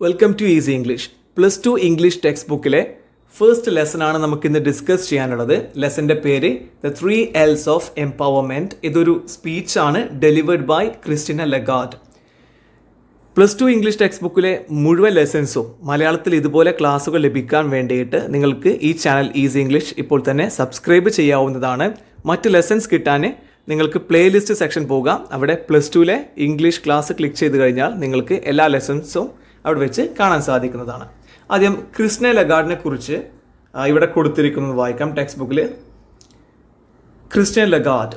Welcome to Easy English. +2 English text ബുക്കിലെ first lesson ആണ് നമുക്കിന്ന് ഡിസ്കസ് ചെയ്യാനുള്ളത്. ലെസൻ്റെ പേര് ദ 3 L's ഓഫ് എംപവർമെൻറ്റ്. ഇതൊരു സ്പീച്ചാണ് delivered by Christine Lagarde. +2 English text ബുക്കിലെ മുഴുവൻ ലെസൺസും മലയാളത്തിൽ ഇതുപോലെ ക്ലാസ്സുകൾ ലഭിക്കാൻ വേണ്ടിയിട്ട് നിങ്ങൾക്ക് ഈ ചാനൽ ഈസി ഇംഗ്ലീഷ് ഇപ്പോൾ തന്നെ സബ്സ്ക്രൈബ് ചെയ്യാവുന്നതാണ്. മറ്റ് ലെസൺസ് കിട്ടാൻ നിങ്ങൾക്ക് പ്ലേലിസ്റ്റ് സെക്ഷൻ പോകാം. അവിടെ +2ലെ ഇംഗ്ലീഷ് ക്ലാസ് ക്ലിക്ക് ചെയ്ത് കഴിഞ്ഞാൽ നിങ്ങൾക്ക് എല്ലാ ലെസൺസും അവിടെ വെച്ച് കാണാൻ സാധിക്കുന്നതാണ്. ആദ്യം ക്രിസ്റ്റീന ലഗാർഡിനെ കുറിച്ച് ഇവിടെ കൊടുത്തിരിക്കുന്നത് വായിക്കാം ടെക്സ്റ്റ് ബുക്കിൽ. Christina Lagarde,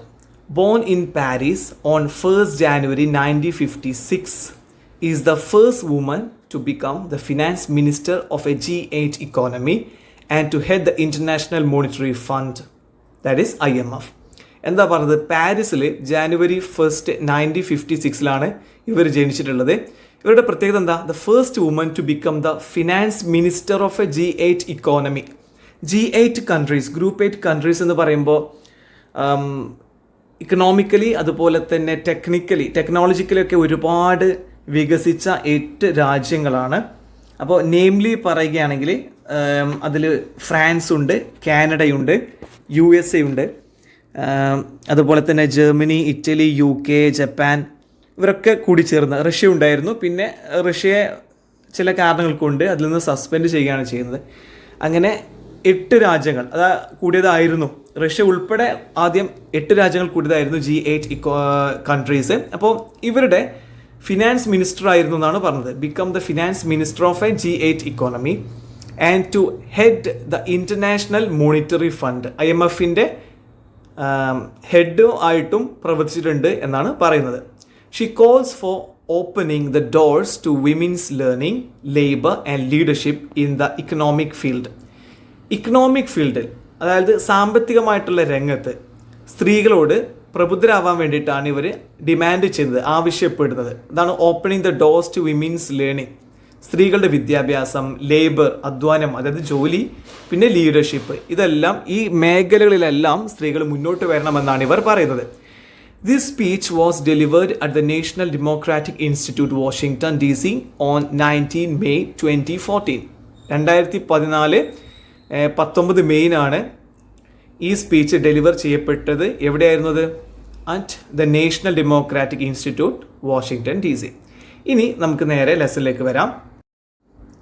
born in Paris on 1st January 1956, is the first woman to become the finance minister of a G8 economy and to head the International Monetary Fund, that is IMF. എന്താ പറഞ്ഞത്? പാരീസിൽ January 1st 1956 ഇവർ ജനിച്ചിട്ടുള്ളത്. ഇവരുടെ പ്രത്യേകത എന്താ? The first woman to become the finance minister of a G8 economy. G8 countries, group 8 countries എന്ന് പറയുമ്പോൾ economically അതുപോലെ തന്നെ ടെക്നോളജിക്കലൊക്കെ ഒരുപാട് വികസിച്ച 8 രാജ്യങ്ങളാണ്. അപ്പോൾ നെയിംലി പറയുകയാണെങ്കിൽ അതിൽ ഫ്രാൻസ് ഉണ്ട്, കാനഡയുണ്ട്, USA ഉണ്ട്, അതുപോലെ തന്നെ ജർമ്മനി, ഇറ്റലി, UK, ജപ്പാൻ, ഇവരൊക്കെ കൂടി ചേർന്ന്. റഷ്യ ഉണ്ടായിരുന്നു. പിന്നെ റഷ്യയെ ചില കാരണങ്ങൾ കൊണ്ട് അതിൽ നിന്ന് സസ്പെൻഡ് ചെയ്യുകയാണ് ചെയ്യുന്നത്. അങ്ങനെ 8 രാജ്യങ്ങൾ കൂടിയതായിരുന്നു. റഷ്യ ഉൾപ്പെടെ ആദ്യം 8 രാജ്യങ്ങൾ കൂടിയതായിരുന്നു G8 കൺട്രീസ്. അപ്പോൾ ഇവരുടെ ഫിനാൻസ് മിനിസ്റ്റർ ആയിരുന്നു എന്നാണ് പറഞ്ഞത്. Become the finance minister of a G8 economy and to head the International Monetary Fund. IMFൻ്റെ ഹെഡ് ആയിട്ടും പ്രവർത്തിച്ചിട്ടുണ്ട് എന്നാണ് പറയുന്നത്. She calls for opening the doors to women's learning, labor and leadership in the economic field. Economic ഫീൽഡിൽ, അതായത് സാമ്പത്തികമായിട്ടുള്ള രംഗത്ത് സ്ത്രീകളോട് പ്രബുദ്ധരാവാൻ വേണ്ടിയിട്ടാണ് ഇവർ ഡിമാൻഡ് ചെയ്യുന്നത്, ആവശ്യപ്പെടുന്നത്. അതാണ് opening the doors to women's learning. സ്ത്രീകളുടെ വിദ്യാഭ്യാസം, ലേബർ, അധ്വാനം, അതായത് ജോലി, പിന്നെ ലീഡർഷിപ്പ്, ഇതെല്ലാം ഈ മേഖലകളിലെല്ലാം സ്ത്രീകൾ മുന്നോട്ട് വരണമെന്നാണ് ഇവർ പറയുന്നത്. This speech was delivered at the National Democratic Institute, Washington, D.C. on 19 May 2014. 2014 മെയ്നാണ് ഈ സ്പീച്ച് ഡെലിവർ ചെയ്യപ്പെട്ടത്. എവിടെയായിരുന്നത്? At the National Democratic Institute, Washington DC. ഇനി നമുക്ക് നേരെ ലെസണിലേക്ക് വരാം.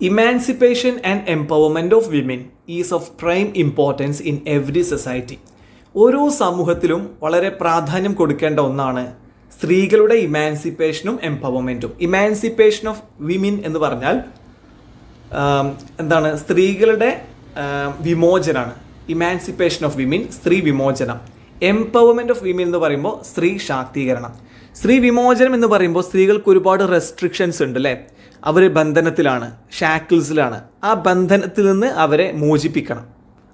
Emancipation and empowerment of women is of prime importance in every society. ഓരോ സമൂഹത്തിലും വളരെ പ്രാധാന്യം കൊടുക്കേണ്ട ഒന്നാണ് സ്ത്രീകളുടെ ഇമാൻസിപ്പേഷനും എംപവർമെൻറ്റും. ഇമാൻസിപ്പേഷൻ ഓഫ് വിമൻ എന്ന് പറഞ്ഞാൽ എന്താണ്? സ്ത്രീകളുടെ വിമോചനമാണ്. ഇമാൻസിപ്പേഷൻ ഓഫ് വിമൻ, സ്ത്രീ വിമോചനം. എംപവർമെൻറ്റ് ഓഫ് വിമൻ എന്ന് പറയുമ്പോൾ സ്ത്രീ ശാക്തീകരണം. സ്ത്രീ വിമോചനം എന്ന് പറയുമ്പോൾ സ്ത്രീകൾക്ക് ഒരുപാട് റെസ്ട്രിക്ഷൻസ് ഉണ്ട് അല്ലേ? അവർ ബന്ധനത്തിലാണ്, ഷാക്കിൾസിലാണ്. ആ ബന്ധനത്തിൽ നിന്ന് അവരെ മോചിപ്പിക്കണം.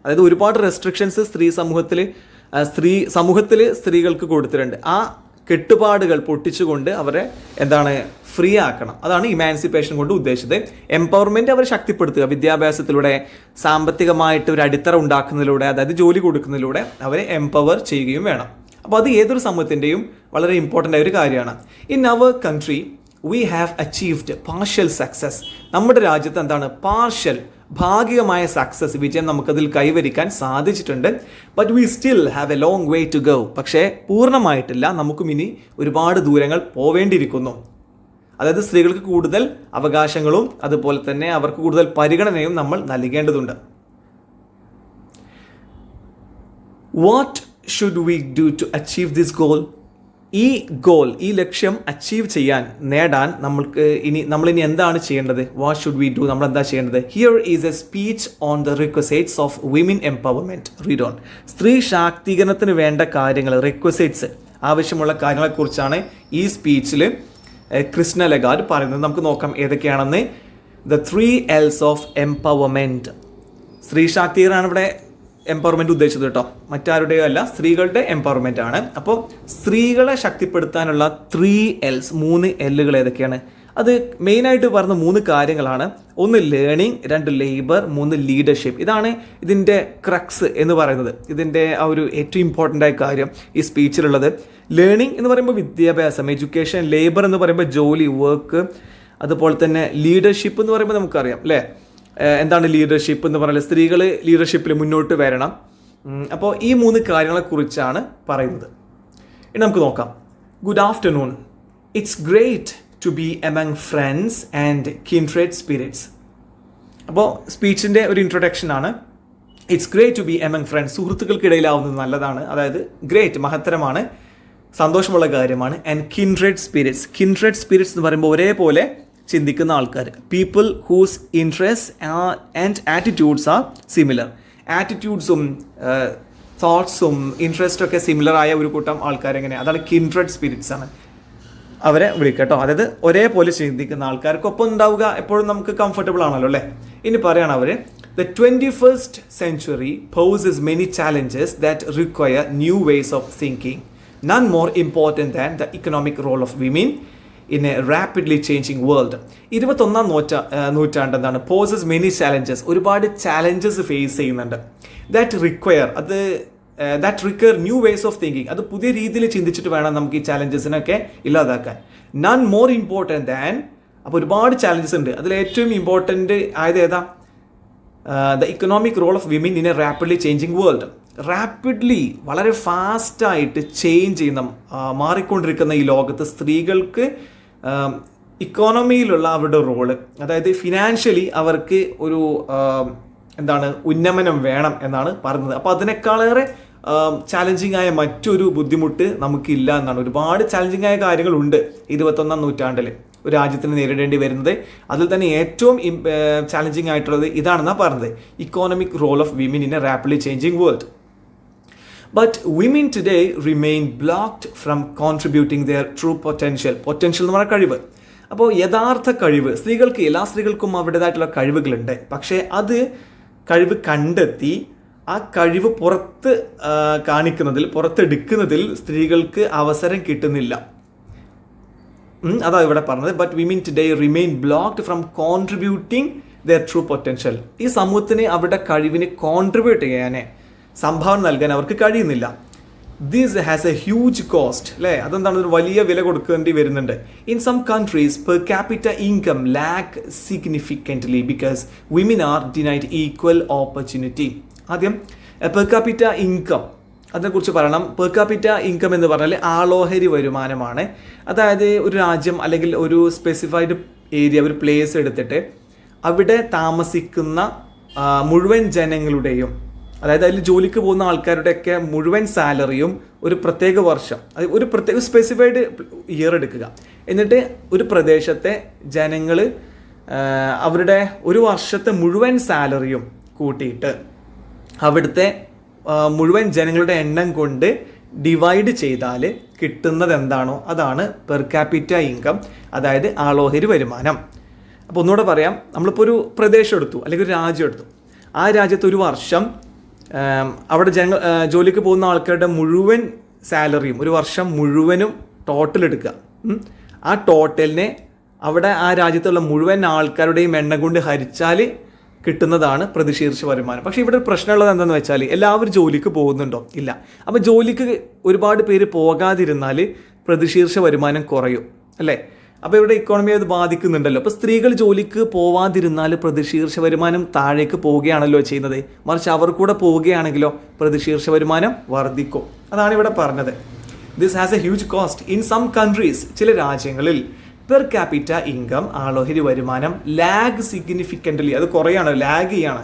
അതായത് ഒരുപാട് റെസ്ട്രിക്ഷൻസ് സമൂഹത്തിൽ സ്ത്രീകൾക്ക് കൊടുത്തിട്ടുണ്ട്. ആ കെട്ടുപാടുകൾ പൊട്ടിച്ചുകൊണ്ട് അവരെ ഫ്രീ ആക്കണം. അതാണ് ഇമാൻസിപ്പേഷൻ കൊണ്ട് ഉദ്ദേശിച്ചത്. എംപവർമെൻറ്റ് അവരെ ശക്തിപ്പെടുത്തുക, വിദ്യാഭ്യാസത്തിലൂടെ, സാമ്പത്തികമായിട്ട് ഒരു അടിത്തറ ഉണ്ടാക്കുന്നതിലൂടെ, അതായത് ജോലി കൊടുക്കുന്നതിലൂടെ അവരെ എംപവർ ചെയ്യുകയും വേണം. അപ്പോൾ അത് ഏതൊരു സമൂഹത്തിൻ്റെയും വളരെ ഇമ്പോർട്ടൻ്റ് ആയ ഒരു കാര്യമാണ്. In our country we have achieved partial success. നമ്മുടെ രാജ്യത്ത് പാർഷ്യൽ, ഭാഗികമായ സക്സസ്, വിജയം നമുക്കതിൽ കൈവരിക്കാൻ സാധിച്ചിട്ടുണ്ട്. But we still have a long way to go. പക്ഷേ പൂർണ്ണമായിട്ടില്ല, നമുക്കും ഇനി ഒരുപാട് ദൂരങ്ങൾ പോവേണ്ടിയിരിക്കുന്നു. അതായത് സ്ത്രീകൾക്ക് കൂടുതൽ അവകാശങ്ങളും അതുപോലെ തന്നെ അവർക്ക് കൂടുതൽ പരിഗണനയും നമ്മൾ നൽകേണ്ടതുണ്ട്. What should we do to achieve this goal? ഈ ലക്ഷ്യം അച്ചീവ് നേടാൻ നമ്മളിനി എന്താണ് ചെയ്യേണ്ടത്? What should we do? നമ്മൾ എന്താ ചെയ്യേണ്ടത്? Here is a speech on the requisites of women empowerment. Read on. സ്ത്രീ ശാക്തീകരണത്തിന് വേണ്ട കാര്യങ്ങൾ, റിക്വസൈറ്റ്സ്, ആവശ്യമുള്ള കാര്യങ്ങളെക്കുറിച്ചാണ് ഈ സ്പീച്ചിൽ ക്രിസ്റ്റീന ലഗാർഡ് പറയുന്നത്. നമുക്ക് നോക്കാം ഏതൊക്കെയാണെന്ന്. The 3 L's of empowerment. സ്ത്രീ ശാക്തീകരണമാണ് ഇവിടെ എംപവർമെൻറ്റ് ഉദ്ദേശിച്ചത് കേട്ടോ, മറ്റാരുടെയോ അല്ല, സ്ത്രീകളുടെ എംപവർമെൻ്റ് ആണ്. അപ്പോൾ സ്ത്രീകളെ ശക്തിപ്പെടുത്താനുള്ള 3 L's, 3 Lകൾ ഏതൊക്കെയാണ്? അത് മെയിനായിട്ട് പറഞ്ഞ 3 കാര്യങ്ങളാണ്. 1 ലേണിംഗ്, 2 ലേബർ, 3 ലീഡർഷിപ്പ്. ഇതാണ് ഇതിൻ്റെ ക്രക്സ് എന്ന് പറയുന്നത്. ഇതിൻ്റെ ആ ഒരു ഏറ്റവും ഇമ്പോർട്ടൻ്റ് ആയ കാര്യം ഈ സ്പീച്ചിലുള്ളത്. ലേണിംഗ് എന്ന് പറയുമ്പോൾ വിദ്യാഭ്യാസം, എഡ്യൂക്കേഷൻ. ലേബർ എന്ന് പറയുമ്പോൾ ജോലി, വർക്ക്. അതുപോലെ തന്നെ ലീഡർഷിപ്പ് എന്ന് പറയുമ്പോൾ നമുക്കറിയാം അല്ലേ, എന്താണ് ലീഡർഷിപ്പ് എന്ന് പറഞ്ഞാൽ സ്ത്രീകൾ ലീഡർഷിപ്പിൽ മുന്നോട്ട് വരണം. അപ്പോൾ ഈ 3 കാര്യങ്ങളെക്കുറിച്ചാണ് പറയുന്നത്. ഇനി നമുക്ക് നോക്കാം. Good afternoon, it's great to be among friends and kindred spirits. അപ്പോൾ സ്പീച്ചിൻ്റെ ഒരു ഇൻട്രൊഡക്ഷൻ ആണ്. It's great to be among friends, സുഹൃത്തുക്കൾക്കിടയിലാവുന്നത് നല്ലതാണ്, അതായത് ഗ്രേറ്റ് മഹത്തരമാണ്, സന്തോഷമുള്ള കാര്യമാണ്. And kindred spirits, kindred spirits എന്ന് പറയുമ്പോൾ ഒരേപോലെ ചിന്തിക്കുന്ന ആൾക്കാർ, people whose interest and attitudes are similar. ആറ്റിറ്റ്യൂഡ്സും തോട്ട്സും ഇൻട്രസ്റ്റും ഒക്കെ സിമിലർ ആയ ഒരു കൂട്ടം ആൾക്കാരെങ്ങനെ, അതാണ് കിൻഡ്രഡ് സ്പിരിറ്റ്സ് ആണ്, അവരെ വിളിക്കട്ടോ. അതായത് ഒരേപോലെ ചിന്തിക്കുന്ന ആൾക്കാർക്കൊപ്പം ഉണ്ടാവുക എപ്പോഴും നമുക്ക് കംഫർട്ടബിൾ ആണല്ലോ അല്ലേ. ഇനി പറയണം അവർ, The 21st century poses many challenges that require new ways of thinking, none more important than the economic role of women in a rapidly changing world. 21ാം നൂറ്റാണ്ട് എന്താണ്, poses many challenges, ഒരുപാട് ചാലഞ്ചസ് ഫേസ് ചെയ്യുന്നുണ്ട്. That require new ways of thinking, അത് പുതിയ രീതിയിൽ ചിന്തിച്ചിട്ട് വേണം നമുക്ക് ഈ ചാലഞ്ചസിനൊക്കെ ഇല്ലാതാക്കാൻ. None more important than, അപ്പോൾ ഒരുപാട് ചാലഞ്ചസ് ഉണ്ട്, അതിൽ ഏറ്റവും ഇമ്പോർട്ടൻ്റ് ആയത് ഏതാ? The economic role of women in a rapidly changing world. Rapidly വളരെ ഫാസ്റ്റായിട്ട് ചേഞ്ച് ചെയ്യുന്ന മാറിക്കൊണ്ടിരിക്കുന്ന ഈ ലോകത്ത് സ്ത്രീകൾക്ക് ഇക്കോണമിയിലുള്ള അവരുടെ റോള്, അതായത് ഫിനാൻഷ്യലി അവർക്ക് ഒരു ഉന്നമനം വേണം എന്നാണ് പറയുന്നത്. അപ്പോൾ അതിനേക്കാളേറെ ചാലഞ്ചിങ് ആയ മറ്റൊരു ബുദ്ധിമുട്ട് നമുക്കില്ല എന്നാണ്. ഒരുപാട് ചാലഞ്ചിങ് ആയ കാര്യങ്ങളുണ്ട് 21ാം നൂറ്റാണ്ടിൽ ഒരു രാജ്യത്തിന് നേരിടേണ്ടി വരുന്നത്. അതിൽ തന്നെ ഏറ്റവും ചാലഞ്ചിങ് ആയിട്ടുള്ളത് ഇതാണെന്നാണ് പറഞ്ഞത്, economic role of women in a rapidly changing world. But women today remain blocked from contributing their true potential. Potential എന്ന് പറഞ്ഞാൽ കഴിവ്. അപ്പോൾ യഥാർത്ഥ കഴിവ് സ്ത്രീകൾക്ക്, എല്ലാ സ്ത്രീകൾക്കും അവരുടേതായിട്ടുള്ള കഴിവുകളുണ്ട്. പക്ഷേ അത് കഴിവ് കണ്ടെത്തി ആ കഴിവ് പുറത്തെടുക്കുന്നതിൽ സ്ത്രീകൾക്ക് അവസരം കിട്ടുന്നില്ല. അതാണ് ഇവിടെ പറഞ്ഞത്. But women today remain blocked from contributing their true potential. ഈ സമൂഹത്തിന് അവരുടെ കഴിവിന് കോൺട്രിബ്യൂട്ട് ചെയ്യാനേ, സംഭാവന നൽകാൻ അവർക്ക് കഴിയുന്നില്ല. This has a huge cost അല്ലേ, അതെന്താണ്, ഒരു വലിയ വില കൊടുക്കേണ്ടി വരുന്നുണ്ട്. In some countries per capita income lag significantly because women are denied equal opportunity. ആദ്യം പെർ ക്യാപിറ്റ ഇൻകം, അതിനെക്കുറിച്ച് പറയണം. പെർ ക്യാപിറ്റ ഇൻകം എന്ന് പറഞ്ഞാൽ ആളോഹരി വരുമാനമാണ്. അതായത് ഒരു രാജ്യം അല്ലെങ്കിൽ ഒരു സ്പെസിഫൈഡ് ഏരിയ, ഒരു പ്ലേസ് എടുത്തിട്ട് അവിടെ താമസിക്കുന്ന മുഴുവൻ ജനങ്ങളുടെയും, അതായത് അതിൽ ജോലിക്ക് പോകുന്ന ആൾക്കാരുടെയൊക്കെ മുഴുവൻ സാലറിയും ഒരു പ്രത്യേക വർഷം, ഒരു പ്രത്യേക സ്പെസിഫൈഡ് ഇയർ എടുക്കുക. എന്നിട്ട് ഒരു പ്രദേശത്തെ ജനങ്ങൾ അവരുടെ ഒരു വർഷത്തെ മുഴുവൻ സാലറിയും കൂട്ടിയിട്ട് അവിടുത്തെ മുഴുവൻ ജനങ്ങളുടെ എണ്ണം കൊണ്ട് ഡിവൈഡ് ചെയ്താൽ കിട്ടുന്നത് എന്താണോ അതാണ് പെർ ക്യാപിറ്റ ഇൻകം, അതായത് ആളോഹരി വരുമാനം. അപ്പോൾ ഒന്നുകൂടെ പറയാം, നമ്മളിപ്പോൾ ഒരു പ്രദേശം എടുത്തു അല്ലെങ്കിൽ ഒരു രാജ്യം എടുത്തു. ആ രാജ്യത്ത് ഒരു വർഷം അവിടെ ജോലിക്ക് പോകുന്ന ആൾക്കാരുടെ മുഴുവൻ സാലറിയും ഒരു വർഷം മുഴുവനും ടോട്ടൽ എടുക്കുക. ആ ടോട്ടലിനെ അവിടെ ആ രാജ്യത്തുള്ള മുഴുവൻ ആൾക്കാരുടെയും എണ്ണം കൊണ്ട് ഹരിച്ചാൽ കിട്ടുന്നതാണ് പ്രതിശീർഷ വരുമാനം. പക്ഷേ ഇവിടെ പ്രശ്നമുള്ളത് എന്താണെന്ന് വെച്ചാൽ എല്ലാവരും ജോലിക്ക് പോകുന്നുണ്ടോ? ഇല്ല. അപ്പോൾ ജോലിക്ക് ഒരുപാട് പേര് പോകാതിരുന്നാൽ പ്രതിശീർഷ വരുമാനം കുറയും അല്ലേ. അപ്പോൾ ഇവിടെ ഇക്കോണമിയെ അത് ബാധിക്കുന്നുണ്ടല്ലോ. അപ്പോൾ സ്ത്രീകൾ ജോലിക്ക് പോവാതിരുന്നാൽ പ്രതിശീർഷ വരുമാനം താഴേക്ക് പോവുകയാണല്ലോ ചെയ്യുന്നത്. മറിച്ച് അവർ കൂടെ പോവുകയാണെങ്കിലോ പ്രതിശീർഷ വരുമാനം വർദ്ധിക്കും. അതാണ് ഇവിടെ പറഞ്ഞത്. This has a huge cost in some countries. ചില രാജ്യങ്ങളിൽ പെർ ക്യാപിറ്റ ഇൻകം, ആളോഹരി വരുമാനം ലാഗ് സിഗ്നിഫിക്കൻ്റ്ലി, അത് കുറയാണ്, ലാഗ് ചെയ്യാണ്.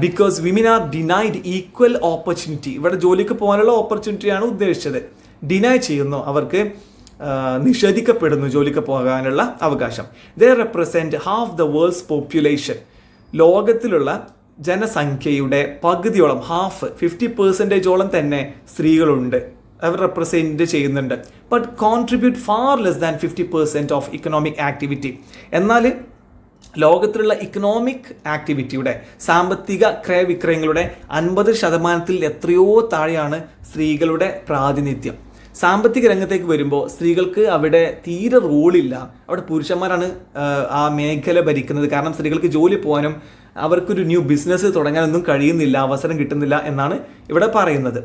Because women are denied equal opportunity. ഇവിടെ ജോലിക്ക് പോകാനുള്ള ഓപ്പർച്യൂണിറ്റിയാണ് ഉദ്ദേശിച്ചത്. ഡിനൈ ചെയ്യുന്നു, അവർക്ക് നിഷേധിക്കപ്പെടുന്നു ജോലിക്ക് പോകാനുള്ള അവകാശം. ദേ റെപ്രസെൻറ്റ് ഹാഫ് ദ വേൾഡ്സ് പോപ്യുലേഷൻ. ലോകത്തിലുള്ള ജനസംഖ്യയുടെ പകുതിയോളം, 50% തന്നെ സ്ത്രീകളുണ്ട്, അവർ റെപ്രസെൻറ്റ് ചെയ്യുന്നുണ്ട്. But contribute far less than 50% of economic activity. എന്നാൽ ലോകത്തിലുള്ള ഇക്കണോമിക് ആക്ടിവിറ്റിയുടെ, സാമ്പത്തിക ക്രയവിക്രയങ്ങളുടെ 50% എത്രയോ താഴെയാണ് സ്ത്രീകളുടെ പ്രാതിനിധ്യം. സാമ്പത്തിക രംഗത്തേക്ക് വരുമ്പോൾ സ്ത്രീകൾക്ക് അവിടെ തീരെ റോളില്ല. അവിടെ പുരുഷന്മാരാണ് ആ മേഖല ഭരിക്കുന്നത്. കാരണം സ്ത്രീകൾക്ക് ജോലി പോകാനും അവർക്കൊരു ന്യൂ ബിസിനസ് തുടങ്ങാനൊന്നും കഴിയുന്നില്ല, അവസരം കിട്ടുന്നില്ല എന്നാണ് ഇവിടെ പറയുന്നത്.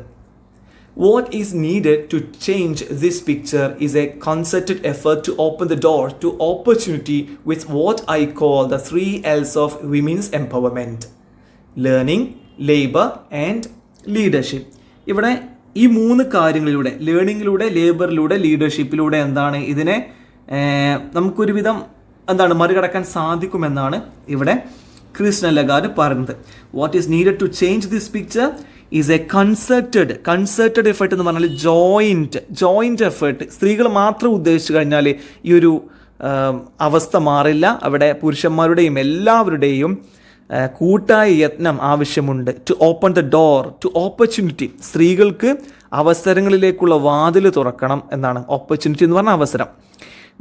What is needed to change this picture is a concerted effort to open the door to opportunity with what I call the 3 L's of women's empowerment: learning, labor and leadership. ഇവിടെ ഈ 3 കാര്യങ്ങളിലൂടെ, ലേണിങ്ങിലൂടെ, ലേബറിലൂടെ, ലീഡർഷിപ്പിലൂടെ എന്താണ് ഇതിനെ നമുക്കൊരുവിധം മറികടക്കാൻ സാധിക്കുമെന്നാണ് ഇവിടെ ക്രിസ്റ്റീന ലഗാർഡ് പറയുന്നത്. What is needed to change this picture is a concerted effort എന്ന് പറഞ്ഞാൽ ജോയിൻറ്റ് എഫേർട്ട്. സ്ത്രീകൾ മാത്രം ഉദ്ദേശിച്ചു കഴിഞ്ഞാൽ ഈ ഒരു അവസ്ഥ മാറില്ല. അവിടെ പുരുഷന്മാരുടെയും എല്ലാവരുടെയും കൂട്ടായ യത്നം ആവശ്യമുണ്ട്. To open the door to opportunity, സ്ത്രീകൾക്ക് അവസരങ്ങളിലേക്കുള്ള വാതിൽ തുറക്കണം എന്നാണ്. ഓപ്പർച്യൂണിറ്റി എന്ന് പറഞ്ഞാൽ അവസരം.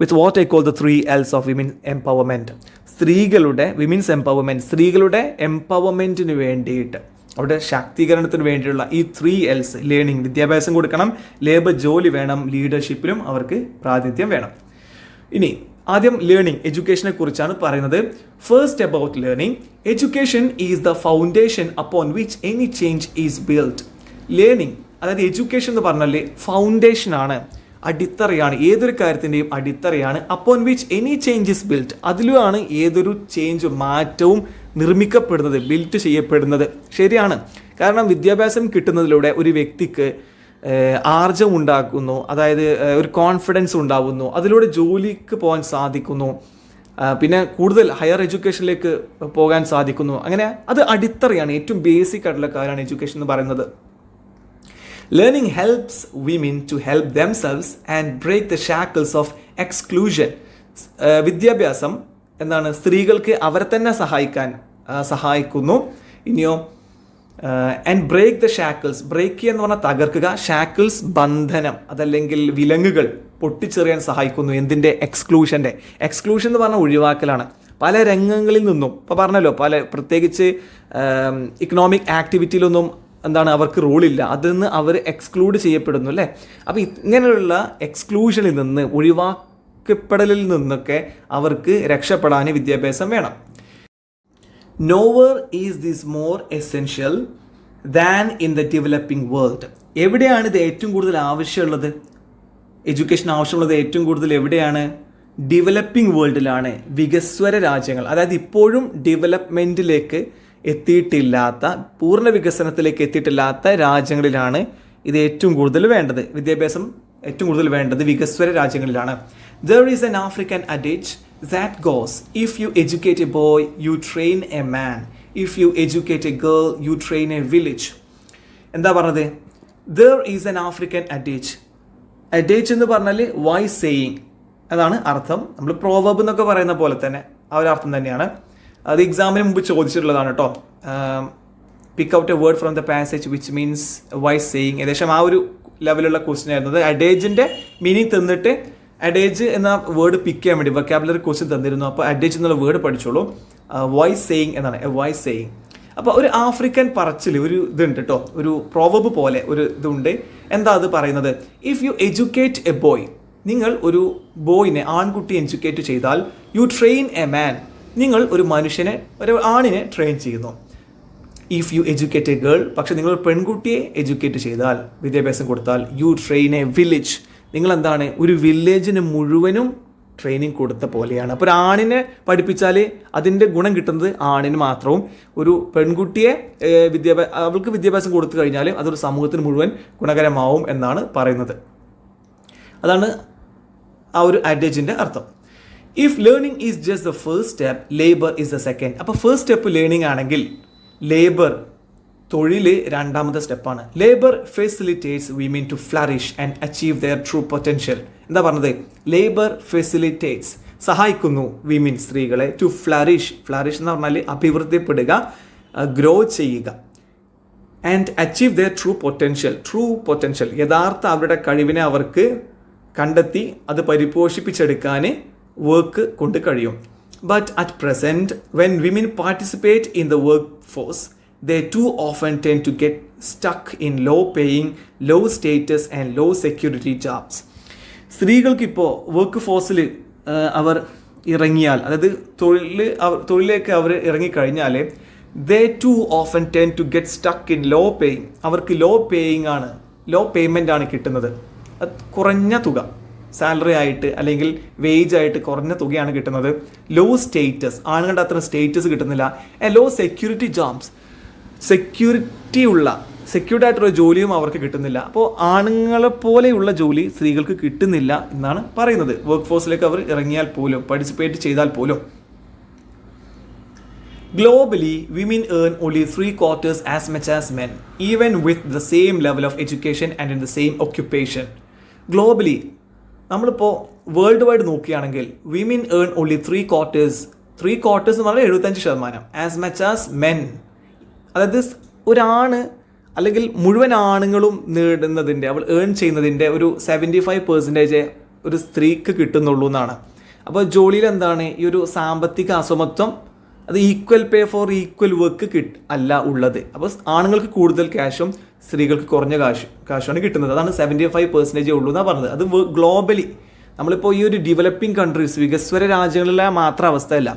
With what I call the 3 L's of women empowerment. Women's empowerment, സ്ത്രീകളുടെ എംപവർമെൻറ്റിന് വേണ്ടിയിട്ട്, അവിടെ ശാക്തീകരണത്തിന് വേണ്ടിയുള്ള ഈ 3 L's: ലേണിംഗ്, വിദ്യാഭ്യാസം കൊടുക്കണം; ലേബർ, ജോലി വേണം; ലീഡർഷിപ്പിലും അവർക്ക് പ്രാതിനിധ്യം വേണം. ഇനി ആദ്യം ലേണിംഗ്, എഡ്യൂക്കേഷനെ കുറിച്ചാണ് പറയുന്നത്. First about learning, education is the foundation upon which any change is build. Learning, അതായത് എഡ്യൂക്കേഷൻ എന്ന് പറഞ്ഞാൽ ഫൗണ്ടേഷനാണ്, അടിത്തറയാണ്, ഏതൊരു കാര്യത്തിൻ്റെയും അടിത്തറയാണ്. Upon which any change is build, അതിലുമാണ് ഏതൊരു ചേഞ്ചും മാറ്റവും നിർമ്മിക്കപ്പെടുന്നത്, ബിൽഡ് ചെയ്യപ്പെടുന്നത്. ശരിയാണ്. കാരണം വിദ്യാഭ്യാസം കിട്ടുന്നതിലൂടെ ഒരു വ്യക്തിക്ക് ആർജം ഉണ്ടാക്കുന്നു, അതായത് ഒരു കോൺഫിഡൻസ് ഉണ്ടാകുന്നു, അതിലൂടെ ജോലിക്ക് പോകാൻ സാധിക്കുന്നു, പിന്നെ കൂടുതൽ ഹയർ എഡ്യൂക്കേഷനിലേക്ക് പോകാൻ സാധിക്കുന്നു. അങ്ങനെ അത് അടിത്തറയാണ്, ഏറ്റവും ബേസിക് ആയിട്ടുള്ള കാര്യമാണ് എഡ്യൂക്കേഷൻ എന്ന് പറയുന്നത്. Learning helps women to help themselves and break the shackles of exclusion. വിദ്യാഭ്യാസം സ്ത്രീകൾക്ക് അവരെ തന്നെ സഹായിക്കുന്നു. ഇനിയോ and break the shackles, break ചെയ്യുക എന്ന് പറഞ്ഞാൽ തകർക്കുക, ഷാക്കിൾസ് ബന്ധനം, അതല്ലെങ്കിൽ വിലങ്ങുകൾ പൊട്ടിച്ചെറിയാൻ സഹായിക്കുന്നു. എന്തിൻ്റെ? എക്സ്ക്ലൂഷൻ എന്ന് പറഞ്ഞാൽ ഒഴിവാക്കലാണ്. പല രംഗങ്ങളിൽ നിന്നും, ഇപ്പോൾ പറഞ്ഞല്ലോ, പ്രത്യേകിച്ച് ഇക്കണോമിക് ആക്ടിവിറ്റിയിലൊന്നും അവർക്ക് റോളില്ല, അതിൽ നിന്ന് അവർ എക്സ്ക്ലൂഡ് ചെയ്യപ്പെടുന്നു അല്ലേ. അപ്പോൾ ഇങ്ങനെയുള്ള എക്സ്ക്ലൂഷനിൽ നിന്ന്, ഒഴിവാക്കപ്പെടലിൽ നിന്നൊക്കെ അവർക്ക് രക്ഷപ്പെടാൻ വിദ്യാഭ്യാസം വേണം. Nowhere is this more essential than in the developing world. എവിടെയാണ് ഇത് ഏറ്റവും കൂടുതൽ ആവശ്യമുള്ളത്? എഡ്യൂക്കേഷൻ ആവശ്യമുള്ളത് ഏറ്റവും കൂടുതൽ എവിടെയാണ്? ഡെവലപ്പിംഗ് വേൾഡിലാണ്, വികസ്വര രാജ്യങ്ങൾ, അതായത് ഇപ്പോഴും ഡെവലപ്മെൻറ്റിലേക്ക് എത്തിയിട്ടില്ലാത്ത, പൂർണ്ണ വികസനത്തിലേക്ക് എത്തിയിട്ടില്ലാത്ത രാജ്യങ്ങളിലാണ് ഇത് ഏറ്റവും കൂടുതൽ വേണ്ടത്. വിദ്യാഭ്യാസം ഏറ്റവും കൂടുതൽ വേണ്ടത് വികസ്വര രാജ്യങ്ങളിലാണ്. There is an African adage that goes, if you educate a boy, you train a man; if you educate a girl, you train a village. എന്താ പറഞ്ഞത്? There is an African adage. Adage എന്ന് പറഞ്ഞാൽ wise saying, അതാണ് അർത്ഥം. നമ്മൾ proverb എന്നൊക്കെ പറയുന്ന പോലെ തന്നെ ആ ഒരു അർത്ഥം തന്നെയാണ്. അത് എക്സാമിന് മുമ്പ് ചോദിച്ചിട്ടുള്ളതാണ് കേട്ടോ. Pick out a word from the passage which means wise saying. ഏകദേശം ആ ഒരു ലെവലുള്ള ക്വസ്റ്റ്യൻ ആയിരുന്നത്. അഡേജിൻ്റെ മീനിങ് തന്നിട്ട് അഡേജ് എന്ന വേർഡ് പിക്ക് ചെയ്യാൻ വേണ്ടി വൊക്കാബുലറി ക്വസ്റ്റ്യൻ തന്നിരുന്നു. അപ്പോൾ അഡേജ് എന്നുള്ള വേർഡ് പഠിച്ചോളൂ. വൈസ് സേയിങ് എന്നാണ്, എ വൈസ് സേയിങ്. അപ്പോൾ ഒരു ആഫ്രിക്കൻ പറച്ചിൽ, ഒരു ഇതുണ്ട് കേട്ടോ, ഒരു പ്രോവർബ് പോലെ ഒരു ഇതുണ്ട്. എന്താ അത് പറയുന്നത്? If you educate A boy, നിങ്ങൾ ഒരു ബോയിനെ, ആൺകുട്ടി എഡ്യൂക്കേറ്റ് ചെയ്താൽ, യു ട്രെയിൻ എ മാൻ, നിങ്ങൾ ഒരു മനുഷ്യനെ, ഒരു ആണിനെ ട്രെയിൻ ചെയ്യുന്നു. If you educate A girl, പക്ഷെ നിങ്ങൾ ഒരു പെൺകുട്ടിയെ എഡ്യൂക്കേറ്റ് ചെയ്താൽ, വിദ്യാഭ്യാസം കൊടുത്താൽ, യു ട്രെയിൻ എ വില്ലേജ്, നിങ്ങൾ ഒരു വില്ലേജിന് മുഴുവനും ട്രെയിനിങ് കൊടുത്ത പോലെയാണ്. അപ്പോൾ ഒരു ആണിനെ പഠിപ്പിച്ചാൽ അതിൻ്റെ ഗുണം കിട്ടുന്നത് ആണിന് മാത്രവും, ഒരു പെൺകുട്ടിയെ അവൾക്ക് വിദ്യാഭ്യാസം കൊടുത്തു കഴിഞ്ഞാൽ അതൊരു സമൂഹത്തിന് മുഴുവൻ ഗുണകരമാവും എന്നാണ് പറയുന്നത്. അതാണ് ആ ഒരു അഡേജിൻ്റെ അർത്ഥം. If learning is just the first step, labour is the second. അപ്പോൾ ഫസ്റ്റ് സ്റ്റെപ്പ് ലേണിംഗ് ആണെങ്കിൽ, ലേബർ, തൊഴിൽ, രണ്ടാമത്തെ സ്റ്റെപ്പാണ്. Labour facilitates women to flourish and achieve their true potential. എന്താ പറഞ്ഞത്? ലേബർ ഫെസിലിറ്റേറ്റ്സ്, സഹായിക്കുന്നു വിമൻ, സ്ത്രീകളെ, ടു ഫ്ലറിഷ് എന്ന് പറഞ്ഞാൽ അഭിവൃദ്ധിപ്പെടുക, ഗ്രോ ചെയ്യുക, and achieve their true potential, യഥാർത്ഥ അവരുടെ കഴിവിനെ അവർക്ക് കണ്ടെത്തി അത് പരിപോഷിപ്പിച്ചെടുക്കാൻ വർക്ക് കൊണ്ട് കഴിയും. But at present when women participate in the work force, they too often tend to get stuck in low paying, low status and low security jobs. സ്ത്രീകൾക്കിപ്പോൾ work ഫോഴ്സിൽ അവർ ഇറങ്ങിയാൽ, അതായത് തൊഴിലേക്ക് അവർ ഇറങ്ങിക്കഴിഞ്ഞാൽ, they too often tend to get stuck in low paying, അവർക്ക് law paying ആണ്, law payment ആണ് കിട്ടുന്നത്. കുറഞ്ഞ തുക സാലറി ആയിട്ട് അല്ലെങ്കിൽ വേജ് ആയിട്ട് കുറഞ്ഞ തുകയാണ് കിട്ടുന്നത്. ലോ സ്റ്റേറ്റസ്, ആണുങ്ങളുടെ അത്ര സ്റ്റേറ്റസ് കിട്ടുന്നില്ല. ലോ സെക്യൂരിറ്റി ജോബ്സ്, സെക്യൂർഡ് ആയിട്ടുള്ള ജോലിയും അവർക്ക് കിട്ടുന്നില്ല. അപ്പോൾ ആണുങ്ങളെ പോലെയുള്ള ജോലി സ്ത്രീകൾക്ക് കിട്ടുന്നില്ല എന്നാണ് പറയുന്നത്. വർക്ക് ഫോഴ്സിലേക്ക് അവർ ഇറങ്ങിയാൽ പോലും, പാർട്ടിസിപ്പേറ്റ് ചെയ്താൽ പോലും. Globally, women earn only 3/4 as much as men, even with the same level of education and in the same occupation. Globally, നമ്മളിപ്പോൾ വേൾഡ് വൈഡ് നോക്കുകയാണെങ്കിൽ വിമൻ ഏൺ ഓൺലി 3/4 എന്ന് പറഞ്ഞാൽ 75%, ആസ് മച്ച് ആസ് മെൻ. അതായത് ഒരാണ് അല്ലെങ്കിൽ മുഴുവൻ ആണുങ്ങളും നേടുന്നതിൻ്റെ, അവൾ ഏൺ ചെയ്യുന്നതിൻ്റെ ഒരു 75% ഒരു സ്ത്രീക്ക് കിട്ടുന്നുള്ളൂ എന്നാണ്. അപ്പോൾ ജോലിയിൽ എന്താണ് ഈ ഒരു സാമ്പത്തിക അസമത്വം, അത് equal pay for equal work അല്ല ഉള്ളത്. അപ്പോൾ ആണുങ്ങൾക്ക് കൂടുതൽ ക്യാഷും സ്ത്രീകൾക്ക് കുറഞ്ഞ കാശുമാണ് കിട്ടുന്നത്. അതാണ് 75% ഉള്ളൂ എന്നാണ് പറഞ്ഞത്. അത് ഗ്ലോബലി, നമ്മളിപ്പോൾ ഈ ഒരു ഡെവലപ്പിംഗ് കൺട്രീസ്, വികസ്വര രാജ്യങ്ങളിലെ മാത്രം അവസ്ഥയല്ല,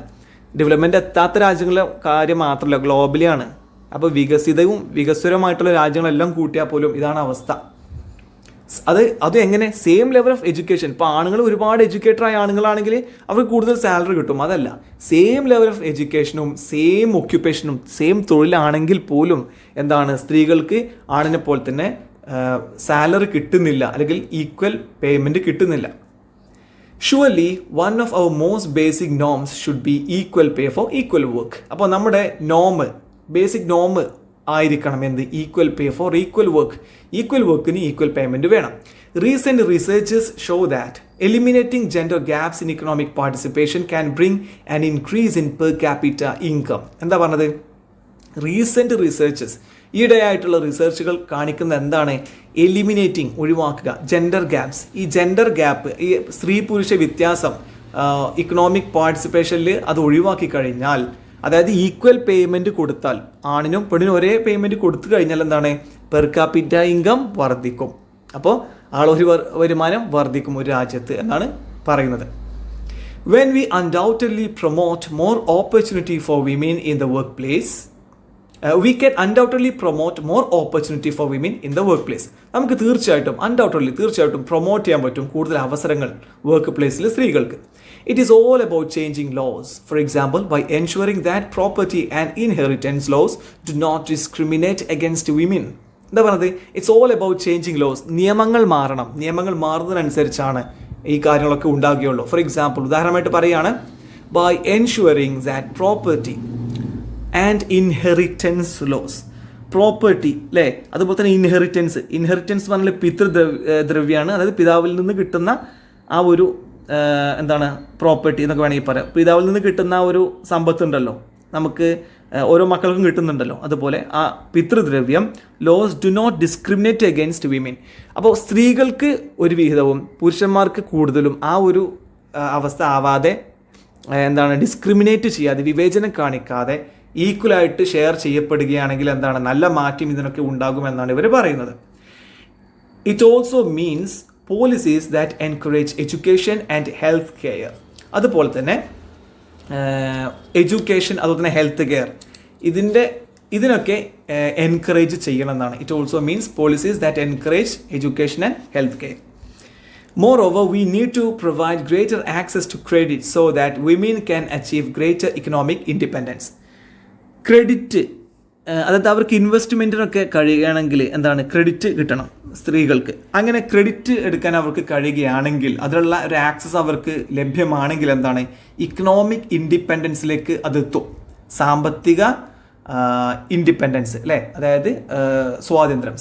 ഡെവലപ്മെൻറ്റ് എത്താത്ത രാജ്യങ്ങളിലെ കാര്യം മാത്രമല്ല, ഗ്ലോബലിയാണ്. അപ്പോൾ വികസ്വരമായിട്ടുള്ള രാജ്യങ്ങളെല്ലാം കൂട്ടിയാൽ പോലും ഇതാണ് അവസ്ഥ. അത് എങ്ങനെ? Same level of education. ഇപ്പോൾ ആണുങ്ങൾ ഒരുപാട് എഡ്യൂക്കേറ്റഡ് ആണുങ്ങളാണെങ്കിൽ അവർക്ക് കൂടുതൽ സാലറി കിട്ടും. അതല്ല, സെയിം ലെവൽ ഓഫ് എഡ്യൂക്കേഷനും സെയിം ഒക്യുപ്പേഷനും സെയിം തൊഴിലാണെങ്കിൽ പോലും എന്താണ്, സ്ത്രീകൾക്ക് ആണിനെ പോലെ തന്നെ സാലറി കിട്ടുന്നില്ല, അല്ലെങ്കിൽ ഈക്വൽ പേയ്മെൻറ്റ് കിട്ടുന്നില്ല. Surely one of our most basic norms should be equal pay for equal work. അപ്പോൾ നമ്മുടെ ബേസിക് നോം ആയിരിക്കണം എന്ത്? Equal pay for equal work. Equal വർക്കിന് ഈക്വൽ പേയ്മെൻറ്റ് വേണം. Recent researches show that eliminating gender gaps in economic participation can bring an increase in per capita income. എന്താ പറഞ്ഞത്? Recent researches, ഈയിടെയായിട്ടുള്ള റിസർച്ചുകൾ കാണിക്കുന്ന എന്താണ്? എലിമിനേറ്റിംഗ്, ഒഴിവാക്കുക, ജെൻഡർ ഗ്യാപ്സ്. ഈ gender gap, ഈ സ്ത്രീ പുരുഷ വ്യത്യാസം ഇക്കണോമിക് പാർട്ടിസിപ്പേഷനിൽ അത് ഒഴിവാക്കി കഴിഞ്ഞാൽ, അതായത് ഈക്വൽ പേയ്മെൻറ്റ് കൊടുത്താൽ, ആണിനും പെണ്ണിനും ഒരേ പേയ്മെൻറ്റ് കൊടുത്തു കഴിഞ്ഞാൽ എന്താണ്? പെർ ക്യാപിറ്റ ഇൻകം വർദ്ധിക്കും. അപ്പോൾ ആളൊരു വരുമാനം വർദ്ധിക്കും ഒരു രാജ്യത്ത് എന്നാണ് പറയുന്നത്. When we undoubtedly promote more opportunity for women in the work place, we can undoubtedly promote more opportunity for women in the work place. നമുക്ക് തീർച്ചയായിട്ടും പ്രൊമോട്ട് ചെയ്യാൻ പറ്റും കൂടുതൽ അവസരങ്ങൾ വർക്ക് പ്ലേസിൽ സ്ത്രീകൾക്ക്. It is all about changing laws. For example, by ensuring that property and inheritance laws do not discriminate against women. എന്താ പറഞ്ഞത്? It's all about changing laws. നിയമങ്ങൾ മാറണം. നിയമങ്ങൾ മാറുന്നതിനനുസരിച്ചാണ് ഈ കാര്യങ്ങളൊക്കെ ഉണ്ടാകുകയുള്ളൂ. ഫോർ എക്സാമ്പിൾ, ഉദാഹരണമായിട്ട് പറയുകയാണ്, by ensuring that property and inheritance laws. Property അല്ലേ, അതുപോലെ തന്നെ ഇൻഹെറിറ്റൻസ് പറഞ്ഞാൽ പിതൃദ്രവ്യമാണ്. അതായത് പിതാവിൽ നിന്ന് കിട്ടുന്ന ആ ഒരു എന്താണ് പ്രോപ്പർട്ടി എന്നൊക്കെ വേണമെങ്കിൽ പറയാം. പിതാവിൽ നിന്ന് കിട്ടുന്ന ആ ഒരു സമ്പത്തുണ്ടല്ലോ, നമുക്ക് ഓരോ മക്കൾക്കും കിട്ടുന്നുണ്ടല്ലോ, അതുപോലെ ആ പിതൃദ്രവ്യം. Laws do not discriminate against women. അപ്പോൾ സ്ത്രീകൾക്ക് ഒരു വിഹിതവും പുരുഷന്മാർക്ക് കൂടുതലും ആ ഒരു അവസ്ഥ ആവാതെ, എന്താണ്, ഡിസ്ക്രിമിനേറ്റ് ചെയ്യാതെ, വിവേചനം കാണിക്കാതെ ഈക്വലായിട്ട് ഷെയർ ചെയ്യപ്പെടുകയാണെങ്കിൽ എന്താണ്, നല്ല മാറ്റം ഇതിനൊക്കെ ഉണ്ടാകുമെന്നാണ് ഇവർ പറയുന്നത്. It also means policies that encourage education and health care. അതുപോലെ തന്നെ എഡ്യൂക്കേഷൻ, അതുപോലെ തന്നെ ഹെൽത്ത് കെയർ, ഇതിനൊക്കെ എൻകറേജ് ചെയ്യണം എന്നാണ്. It also means policies that encourage education and health care. Moreover, we need to provide greater access to credit so that women can achieve greater economic independence. Credit, അതായത് അവർക്ക് ഇൻവെസ്റ്റ്മെൻറ്റിനൊക്കെ കഴിയുകയാണെങ്കിൽ എന്താണ്, credit കിട്ടണം സ്ത്രീകൾക്ക്. അങ്ങനെ credit എടുക്കാൻ അവർക്ക് കഴിയുകയാണെങ്കിൽ, അതിനുള്ള ഒരു ആക്സസ് അവർക്ക് ലഭ്യമാണെങ്കിൽ എന്താണ്, ഇക്കണോമിക് ഇൻഡിപെൻഡൻസിലേക്ക് അതെത്തും. സാമ്പത്തിക ഇൻഡിപെൻഡൻസ് അല്ലേ, അതായത്